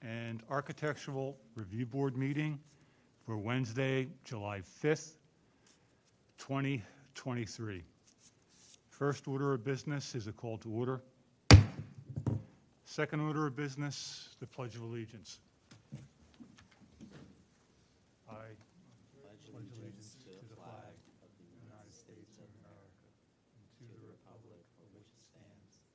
and Architectural Review Board meeting for Wednesday, July 5th, 2023. First order of business is a call to order. Second order of business, the Pledge of Allegiance. I pledge allegiance to the flag of the United States of America and to the republic for which it stands,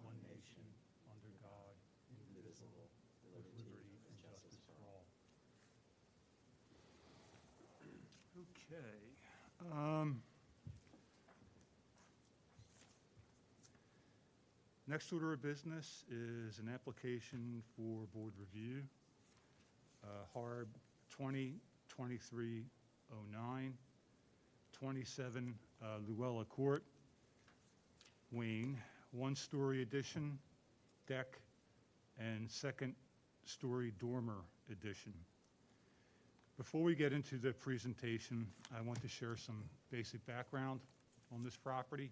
one nation, under God, indivisible, with liberty and justice for all. Okay. Next order of business is an application for board review, HARB 2023-09, 27 Luella Court, Wayne, one-story addition, deck, and second-story dormer addition. Before we get into the presentation, I want to share some basic background on this property.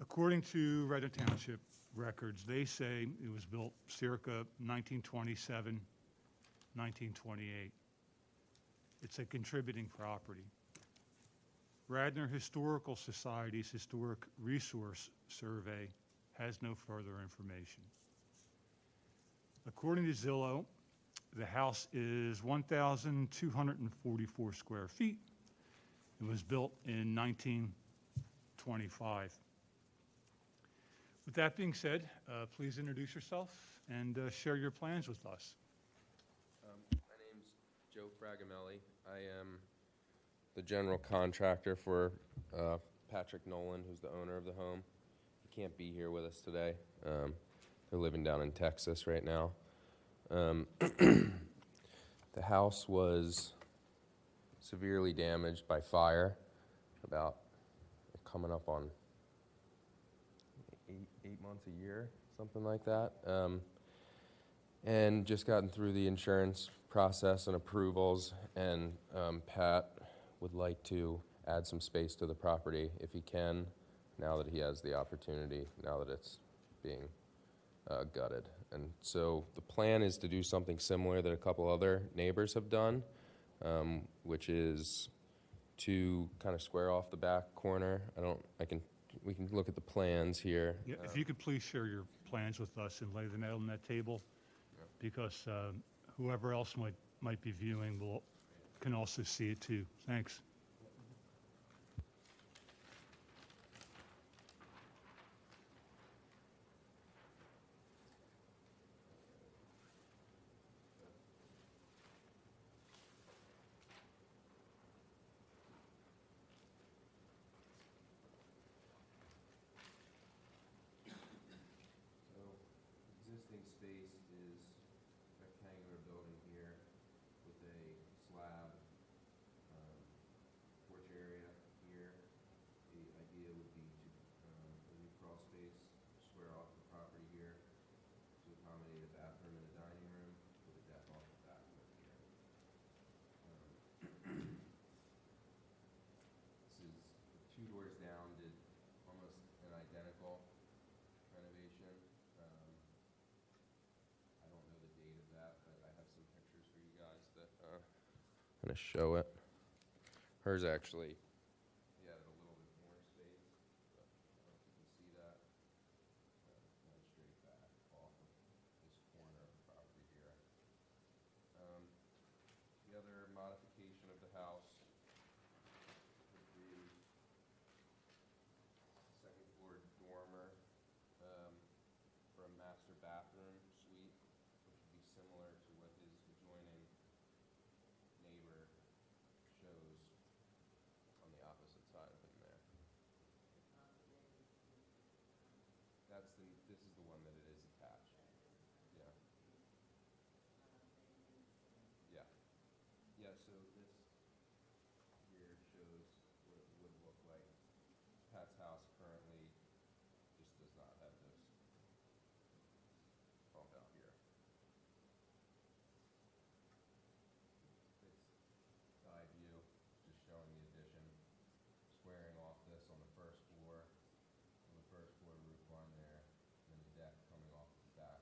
According to Radnor Township records, they say it was built circa 1927, 1928. It's a contributing property. Radnor Historical Society's Historic Resource Survey has no further information. According to Zillow, the house is 1,244 square feet. It was built in 1925. With that being said, please introduce yourself and share your plans with us. My name's Joe Fragamelli. I am the general contractor for Patrick Nolan, who's the owner of the home. He can't be here with us today. They're living down in Texas right now. The house was severely damaged by fire about coming up on eight months a year, something like that, and just gotten through the insurance process and approvals, and Pat would like to add some space to the property if he can, now that he has the opportunity, now that it's being gutted. And so the plan is to do something similar that a couple other neighbors have done, which is to kind of square off the back corner. We can look at the plans here. Yeah, if you could please share your plans with us and lay them out on that table, because whoever else might be viewing can also see it too. Thanks. Existing space is rectangular building here with a slab porch area here. The idea would be to a new crawl space, square off the property here to accommodate a bathroom and a dining room with a deck off the back of it here. This is 2 doors down, did almost an identical renovation. I don't know the date of that, but I have some pictures for you guys that kind of show it. Hers actually, he added a little bit more space, but I don't know if you can see that. Going straight back off of this corner of the property here. The other modification of the house would be second floor dormer for a master bathroom suite, which would be similar to what his adjoining neighbor shows on the opposite side of him there. This is the one that it is attached. Yeah. Yeah. Yeah, so this here shows what it would look like. Pat's house currently just does not have this bump out here. It's side view, just showing the addition, squaring off this on the first floor roof line there, and then the deck coming off the back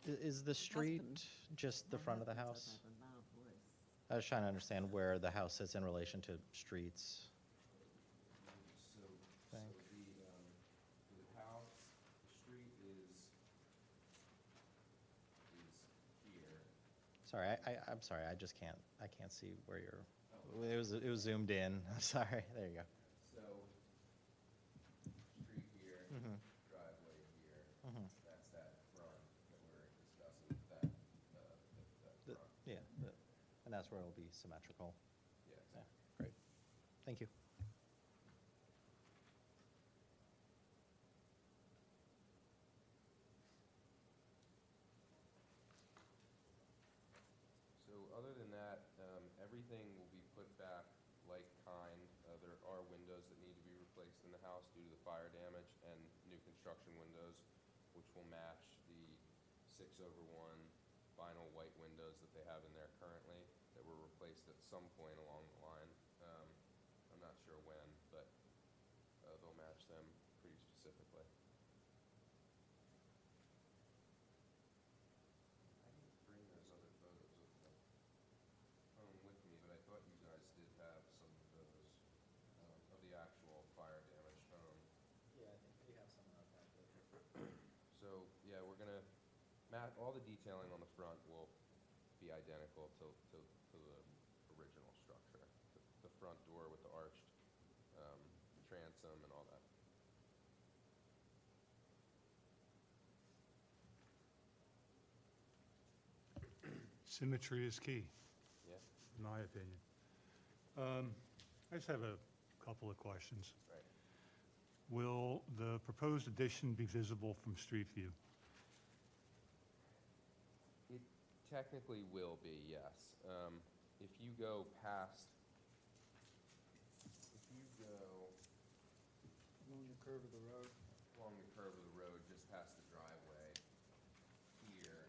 Is the street just the front of the house? I was trying to understand where the house sits in relation to streets. So, Thank. the house, the street is here. Sorry, I'm sorry, I can't see where you're, it was zoomed in. I'm sorry, there you go. So, street here, Mhm. driveway here, Mhm. that's that front that we're discussing, that The- front. Yeah, and that's where it'll be symmetrical. Yeah, Yeah, great. Thank you. So other than that, everything will be put back like kind. There are windows that need to be replaced in the house due to the fire damage and new construction windows, which will match the 6/1 vinyl white windows that they have in there currently that were replaced at some point along the line. I'm not sure when, but they'll match them pretty specifically. I didn't bring those other photos of the home with me, but I thought you guys did have some of those of the actual fire damaged home. Yeah, I think we have some of that. So yeah, we're gonna all the detailing on the front will be identical to the original structure. The front door with the arched transom and all that. Symmetry is key, Yeah, in my opinion. I just have a couple of questions. right. Will the proposed addition be visible from street view? It technically will be, yes. If you go past, if you go Along the curve of the road. along the curve of the road, just past the driveway here,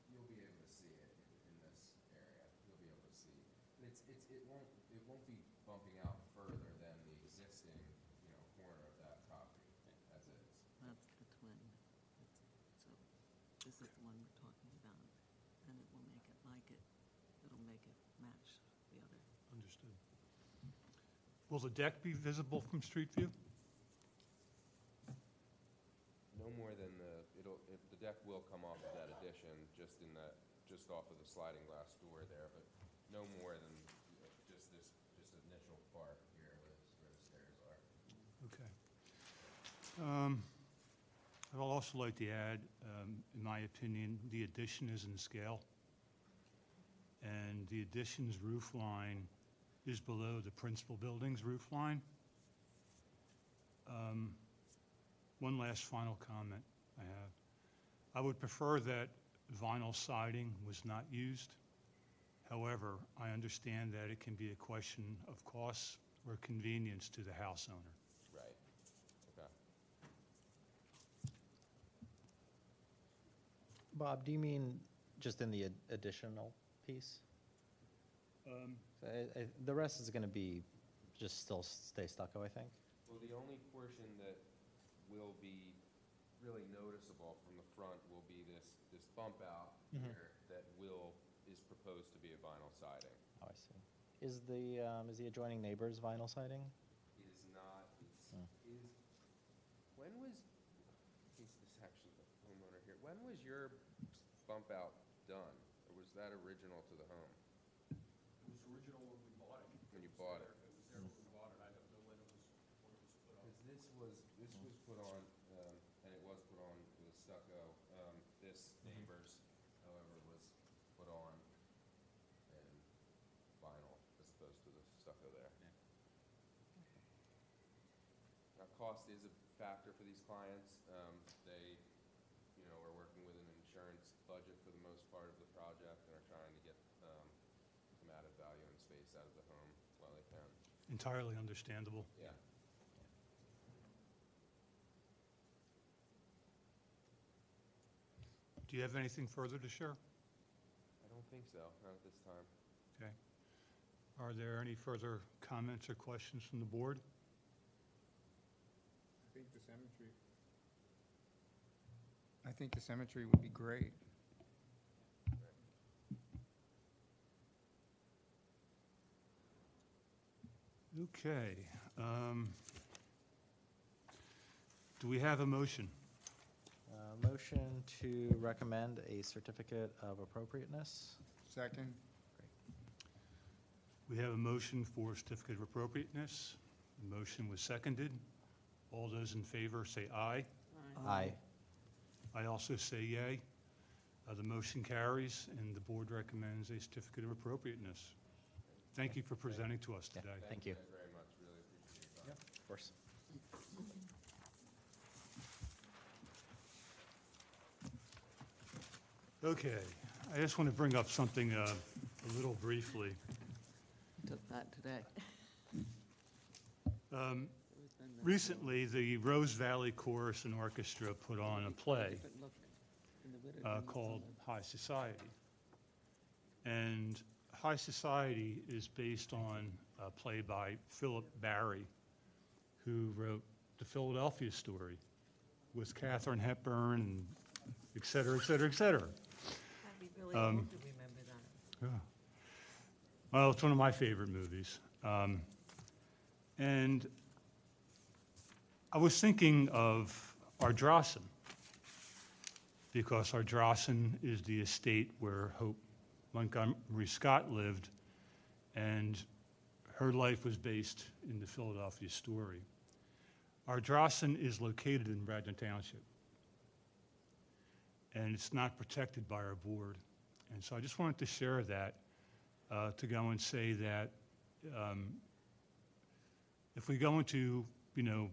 you'll be able to see it in this area. You'll be able to see. But it won't be bumping out further than the existing, corner of that property as is. That's the twin. So this is the one we're talking about, and it will make it like it. It'll make it match the other. Understood. Will the deck be visible from street view? No more than the deck will come off of that addition, just off of the sliding glass door there, but no more than just this initial part here where the stairs are. Okay. I'd also like to add, in my opinion, the addition is in scale. And the addition's roof line is below the principal building's roof line. One last final comment I have. I would prefer that vinyl siding was not used. However, I understand that it can be a question of cost or convenience to the house owner. Right. Okay. Bob, do you mean just in the additional piece? So the rest is going to be just still stay stucco, I think? Well, the only portion that will be really noticeable from the front will be this bump out here that is proposed to be a vinyl siding. Oh, I see. Is the adjoining neighbor's vinyl siding? It is not, when was, this actually the homeowner here, when was your bump out done? Or was that original to the home? It was original when we bought it. When you bought it? It was there when we bought it. I don't know when it was put up. Because this was put on, and it was put on with a stucco. This neighbor's, however, was put on in vinyl as opposed to the stucco there. Now, cost is a factor for these clients. They, are working with an insurance budget for the most part of the project and are trying to get some added value and space out of the home while they can. Entirely understandable. Yeah. Do you have anything further to share? I don't think so, not at this time. Okay. Are there any further comments or questions from the board? I think the cemetery would be great. Okay. Do we have a motion? Motion to recommend a certificate of appropriateness. Second? We have a motion for certificate of appropriateness. The motion was seconded. All those in favor say aye. Aye. I also say yay. The motion carries, and the board recommends a certificate of appropriateness. Thank you for presenting to us Yeah, today. thank you. guys very much, really appreciate your time. Of course. Okay, I just want to bring up something a little briefly. Took that today. Recently, the Rose Valley Chorus and Orchestra put on a play called High Society. And High Society is based on a play by Philip Barry, who wrote The Philadelphia Story with Katharine Hepburn and et cetera, et cetera, et cetera. I'd be really old to remember that. Yeah. Well, it's one of my favorite movies. And I was thinking of Ardrossan, because Ardrossan is the estate where Hope Montgomery Scott lived, and her life was based in the Philadelphia Story. Ardrossan is located in Radnor Township, and it's not protected by our board. And so I just wanted to share that, to go and say that if we go into,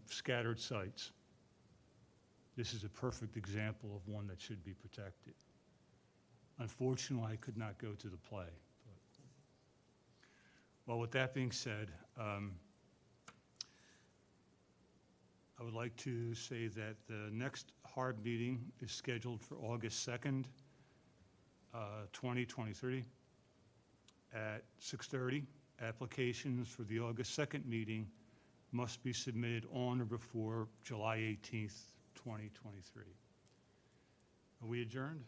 scattered sites, this is a perfect example of one that should be protected. Unfortunately, I could not go to the play. Well, with that being said, I would like to say that the next HARB meeting is scheduled for August 2nd, 2023 at 6:30. Applications for the August 2nd meeting must be submitted on or before July 18th, 2023. Are we adjourned?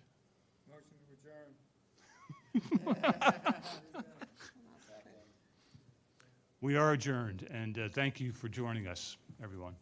Motion to adjourn. We are adjourned, and thank you for joining us, everyone.